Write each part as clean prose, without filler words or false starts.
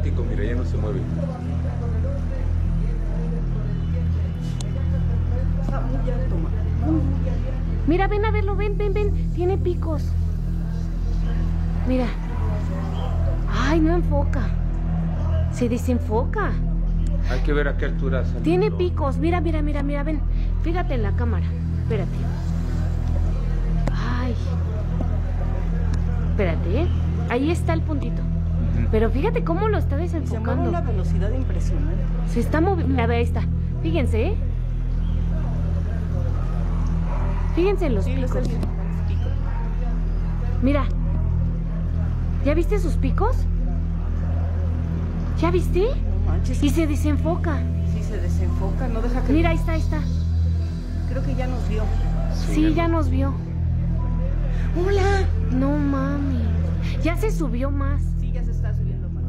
estático, mira, ya no se mueve. Está muy alto, muy alto. Mira, ven a verlo, ven. Tiene picos. Mira. Ay, no enfoca. Se desenfoca. Hay que ver a qué altura sale. Tiene picos. Mira, ven. Fíjate en la cámara. Espérate. Ay. Espérate, ¿eh? Ahí está el puntito. Pero fíjate cómo lo está desenfocando. Se mueve a una velocidad impresionante. Se está moviendo. Mira, ahí está. Fíjense, ¿eh? Fíjense en los picos. Mira. ¿Ya viste sus picos? ¿Ya viste? No manches. Y se desenfoca. Sí, se desenfoca, no deja que... Mira, ahí está. Creo que ya nos vio. Sí, ya nos vio. ¡Hola! No mami. Ya se subió más. Sí, ya se está subiendo más.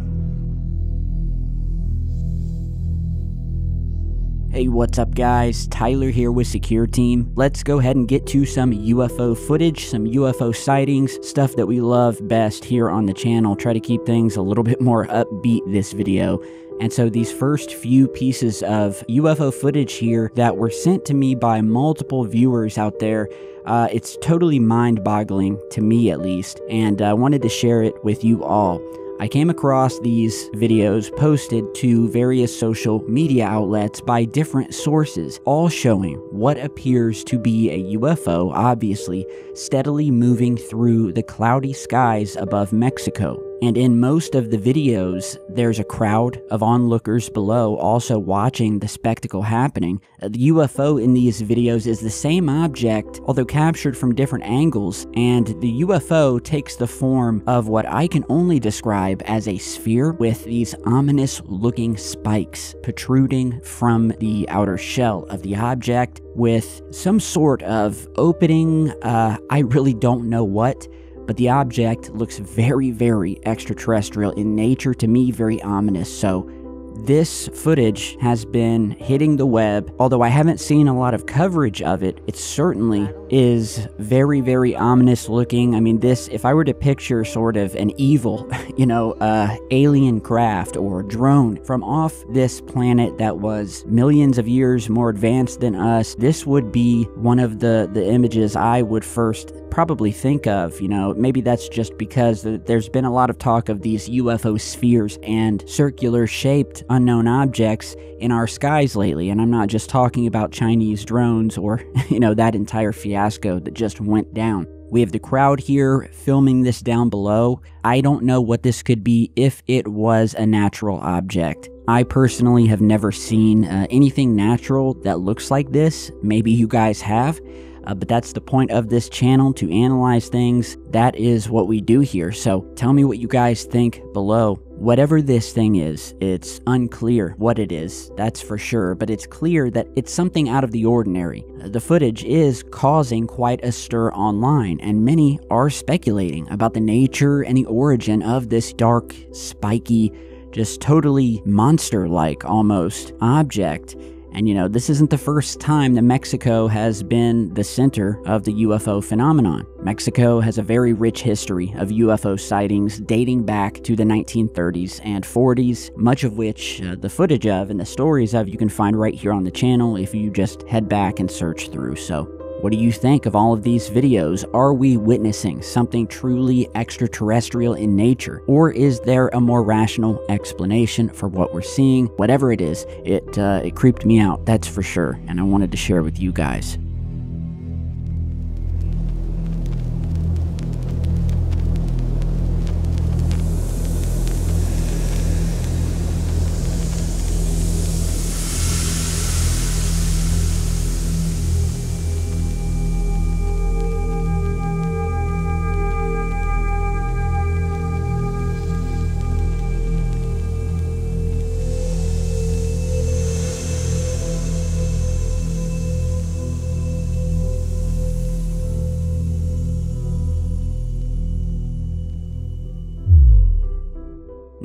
Hey, what's up guys? Tyler here with Secureteam. Let's go ahead and get to some UFO footage, some UFO sightings, stuff that we love best here on the channel. Try to keep things a little bit more upbeat this video. And so these first few pieces of UFO footage here that were sent to me by multiple viewers out there, it's totally mind-boggling, to me at least, and I wanted to share it with you all. I came across these videos posted to various social media outlets by different sources, all showing what appears to be a UFO, obviously, steadily moving through the cloudy skies above Mexico. And in most of the videos, there's a crowd of onlookers below also watching the spectacle happening. The UFO in these videos is the same object, although captured from different angles, and the UFO takes the form of what I can only describe as a sphere with these ominous-looking spikes protruding from the outer shell of the object with some sort of opening, I really don't know what, but the object looks very, very extraterrestrial in nature, to me very ominous. So this footage has been hitting the web. Although I haven't seen a lot of coverage of it, it certainly is very, very ominous looking. I mean, this, if I were to picture sort of an evil, alien craft or drone from off this planet that was millions of years more advanced than us, this would be one of the images I would first probably think of. Maybe that's just because there's been a lot of talk of these UFO spheres and circular shaped unknown objects in our skies lately, and I'm not just talking about Chinese drones or that entire fiasco that just went down. We have the crowd here filming this down below. I don't know what this could be if it was a natural object. I personally have never seen anything natural that looks like this. Maybe you guys have. But that's the point of this channel, to analyze things. That is what we do here. So tell me what you guys think below. Whatever this thing is, it's unclear what it is, that's for sure, but it's clear that it's something out of the ordinary. The footage is causing quite a stir online, and many are speculating about the nature and the origin of this dark, spiky, just totally monster-like almost object. And this isn't the first time that Mexico has been the center of the UFO phenomenon. Mexico has a very rich history of UFO sightings dating back to the 1930s and 40s, much of which the footage of and the stories of you can find right here on the channel if you just head back and search through. So what do you think of all of these videos? Are we witnessing something truly extraterrestrial in nature? Or is there a more rational explanation for what we're seeing? Whatever it is, it creeped me out, that's for sure, and I wanted to share with you guys.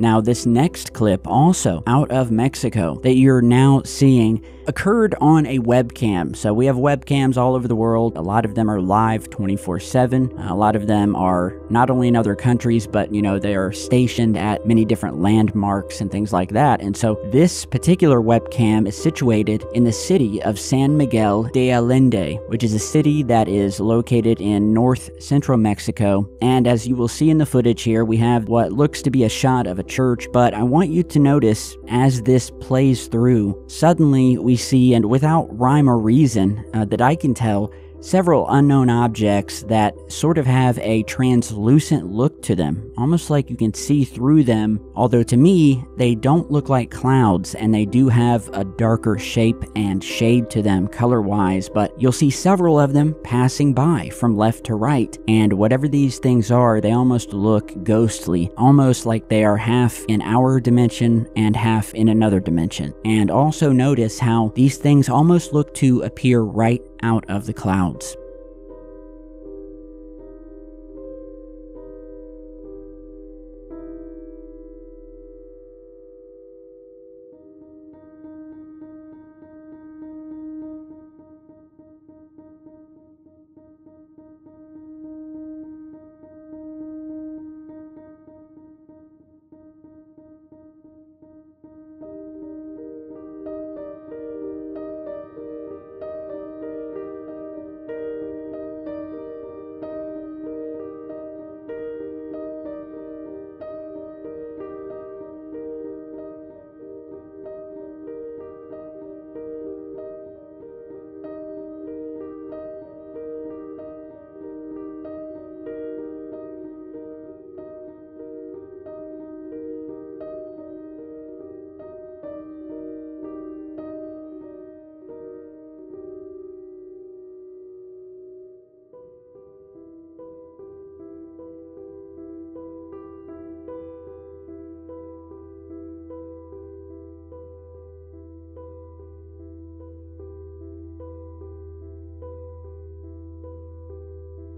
Now, this next clip, also out of Mexico, that you're now seeing occurred on a webcam. So we have webcams all over the world. A lot of them are live 24/7. A lot of them are not only in other countries, but, you know, they are stationed at many different landmarks and things like that. And so this particular webcam is situated in the city of San Miguel de Allende, which is a city that is located in north central Mexico. And as you will see in the footage here, we have what looks to be a shot of a church, but I want you to notice as this plays through, suddenly we see, and without rhyme or reason that I can tell, several unknown objects that sort of have a translucent look to them, almost like you can see through them, although to me, they don't look like clouds, and they do have a darker shape and shade to them color-wise, but you'll see several of them passing by from left to right, and whatever these things are, they almost look ghostly, almost like they are half in our dimension and half in another dimension. And also notice how these things almost look to appear right out of the clouds.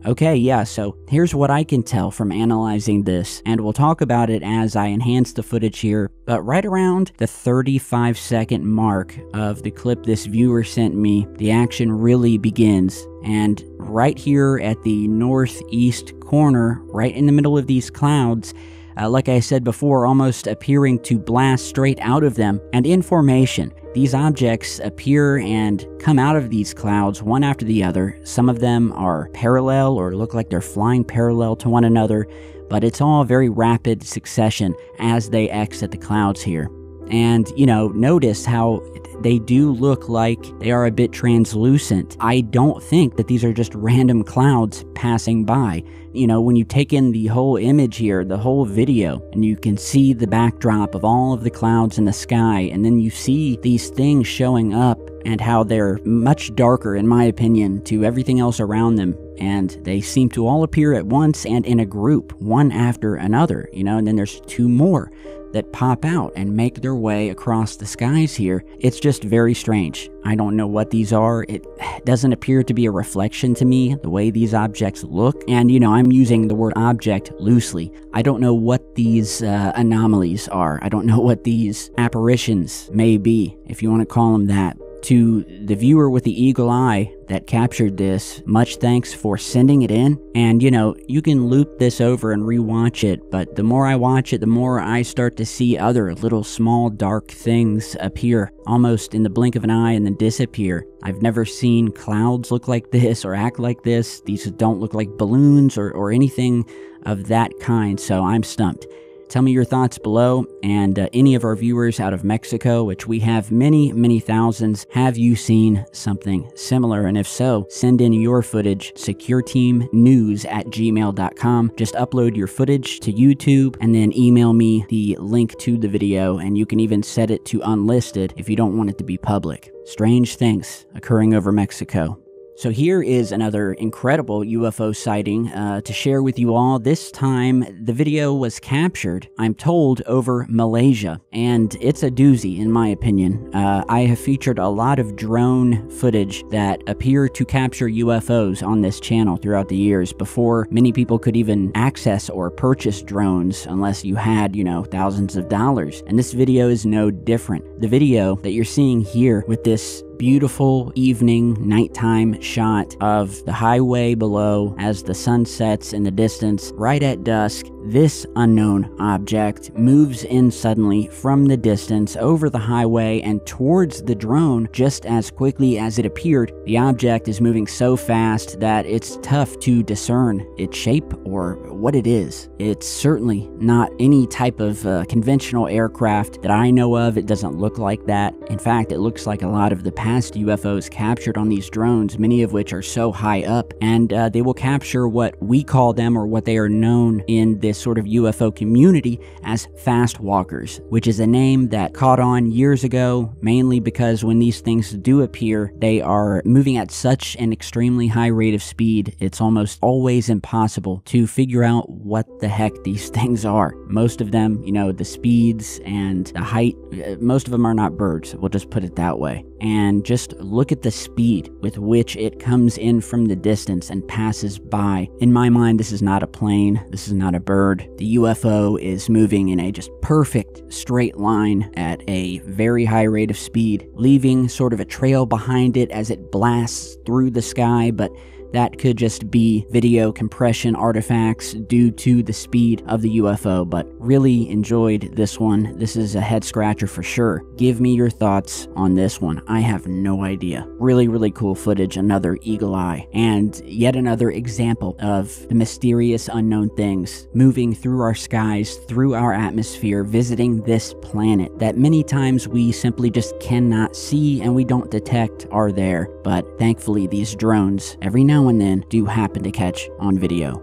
Okay, yeah, so here's what I can tell from analyzing this, and we'll talk about it as I enhance the footage here, but right around the 35-second mark of the clip this viewer sent me, the action really begins, and right here at the northeast corner, right in the middle of these clouds, like I said before, almost appearing to blast straight out of them, and in formation. These objects appear and come out of these clouds one after the other. Some of them are parallel or look like they're flying parallel to one another, but it's all very rapid succession as they exit the clouds here. And, you know, notice how they do look like they are a bit translucent. I don't think that these are just random clouds passing by. You know, when you take in the whole image here, the whole video, and you can see the backdrop of all of the clouds in the sky, and then you see these things showing up and how they're much darker, in my opinion, to everything else around them. And they seem to all appear at once and in a group, one after another, you know, and then there's two more that pop out and make their way across the skies here. It's just very strange. I don't know what these are. It doesn't appear to be a reflection to me, the way these objects look. And, you know, I'm using the word object loosely. I don't know what these anomalies are. I don't know what these apparitions may be, if you want to call them that. To the viewer with the eagle eye that captured this, much thanks for sending it in. And, you know, you can loop this over and rewatch it, but the more I watch it, the more I start to see other little small dark things appear, almost in the blink of an eye and then disappear. I've never seen clouds look like this or act like this. These don't look like balloons or anything of that kind, so I'm stumped. Tell me your thoughts below, and any of our viewers out of Mexico, which we have many, many thousands, have you seen something similar? And if so, send in your footage, secureteamnews@gmail.com. Just upload your footage to YouTube and then email me the link to the video, and you can even set it to unlisted if you don't want it to be public. Strange things occurring over Mexico. So here is another incredible UFO sighting to share with you all. This time, the video was captured, I'm told, over Malaysia, and it's a doozy in my opinion. I have featured a lot of drone footage that appear to capture UFOs on this channel throughout the years before many people could even access or purchase drones unless you had, you know, thousands of dollars. And this video is no different. The video that you're seeing here with this beautiful evening, nighttime shot of the highway below as the sun sets in the distance, right at dusk, this unknown object moves in suddenly from the distance over the highway and towards the drone just as quickly as it appeared. The object is moving so fast that it's tough to discern its shape or what it is. It's certainly not any type of conventional aircraft that I know of. It doesn't look like that. In fact, it looks like a lot of the past UFOs captured on these drones, many of which are so high up, and they will capture what we call them, or what they are known in this sort of UFO community as fast walkers, which is a name that caught on years ago, mainly because when these things do appear, they are moving at such an extremely high rate of speed, it's almost always impossible to figure out what the heck these things are. Most of them, you know, the speeds and the height, most of them are not birds, we'll just put it that way. And just look at the speed with which it comes in from the distance and passes by. In my mind, this is not a plane, this is not a bird. The UFO is moving in a just perfect straight line at a very high rate of speed, leaving sort of a trail behind it as it blasts through the sky, but that could just be video compression artifacts due to the speed of the UFO, but really enjoyed this one. This is a head scratcher for sure. Give me your thoughts on this one. I have no idea. Really, really cool footage, another eagle eye, and yet another example of the mysterious unknown things moving through our skies, through our atmosphere, visiting this planet that many times we simply just cannot see and we don't detect are there. But thankfully, these drones, every now and then, do happen to catch on video.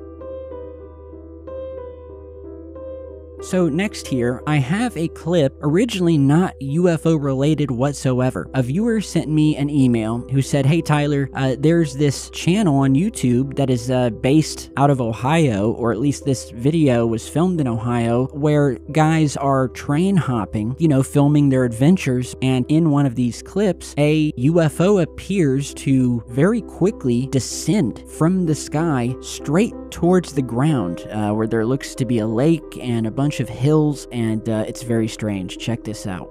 So next here, I have a clip, originally not UFO related whatsoever. A viewer sent me an email who said, "Hey Tyler, there's this channel on YouTube that is based out of Ohio, or at least this video was filmed in Ohio, where guys are train hopping, you know, filming their adventures, and in one of these clips, a UFO appears to very quickly descend from the sky straight towards the ground, where there looks to be a lake and a bunch of hills, and it's very strange. Check this out.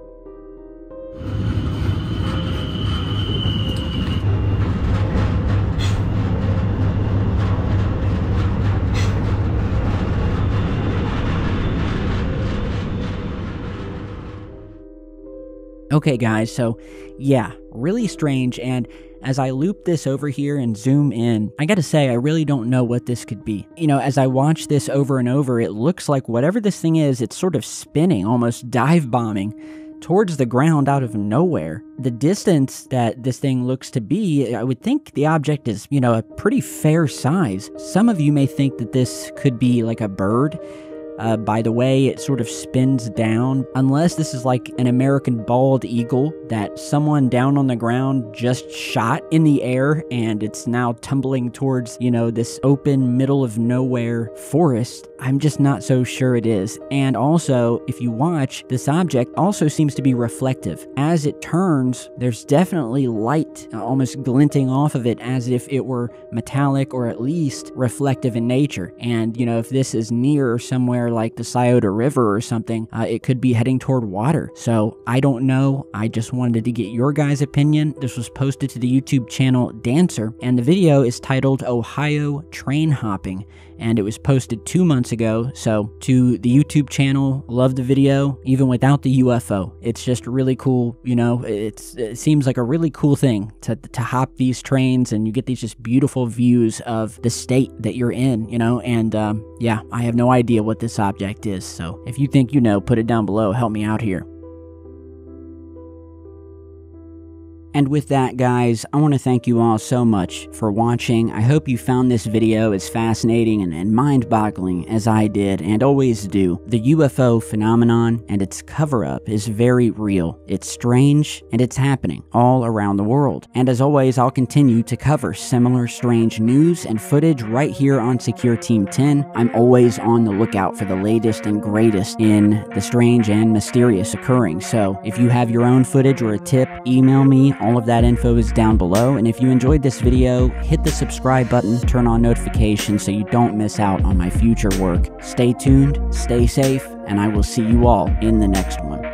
Okay guys, so yeah, really strange, and as I loop this over here and zoom in, I gotta say, I really don't know what this could be. You know, as I watch this over and over, it looks like whatever this thing is, it's sort of spinning, almost dive bombing towards the ground out of nowhere. The distance that this thing looks to be, I would think the object is, you know, a pretty fair size. Some of you may think that this could be like a bird, by the way it sort of spins down, unless this is like an American bald eagle that someone down on the ground just shot in the air and it's now tumbling towards, you know, this open middle of nowhere forest. I'm just not so sure it is. And also, if you watch, this object also seems to be reflective. As it turns, there's definitely light almost glinting off of it as if it were metallic or at least reflective in nature. And, you know, if this is near somewhere like the Scioto River or something, it could be heading toward water. So I don't know. I just wanted to get your guys' opinion. This was posted to the YouTube channel Dancer, and the video is titled Ohio Train Hopping, and it was posted 2 months ago. So to the YouTube channel, love the video, even without the UFO. It's just really cool. You know, it seems like a really cool thing to hop these trains, and you get these just beautiful views of the state that you're in, you know, and yeah, I have no idea what this object is. So if you think you know, put it down below, help me out here. And with that, guys, I want to thank you all so much for watching. I hope you found this video as fascinating and mind-boggling as I did and always do. The UFO phenomenon and its cover-up is very real. It's strange, and it's happening all around the world. And as always, I'll continue to cover similar strange news and footage right here on Secure Team 10. I'm always on the lookout for the latest and greatest in the strange and mysterious occurring. So if you have your own footage or a tip, email me. All of that info is down below. And if you enjoyed this video, hit the subscribe button, turn on notifications so you don't miss out on my future work. Stay tuned, stay safe, and I will see you all in the next one.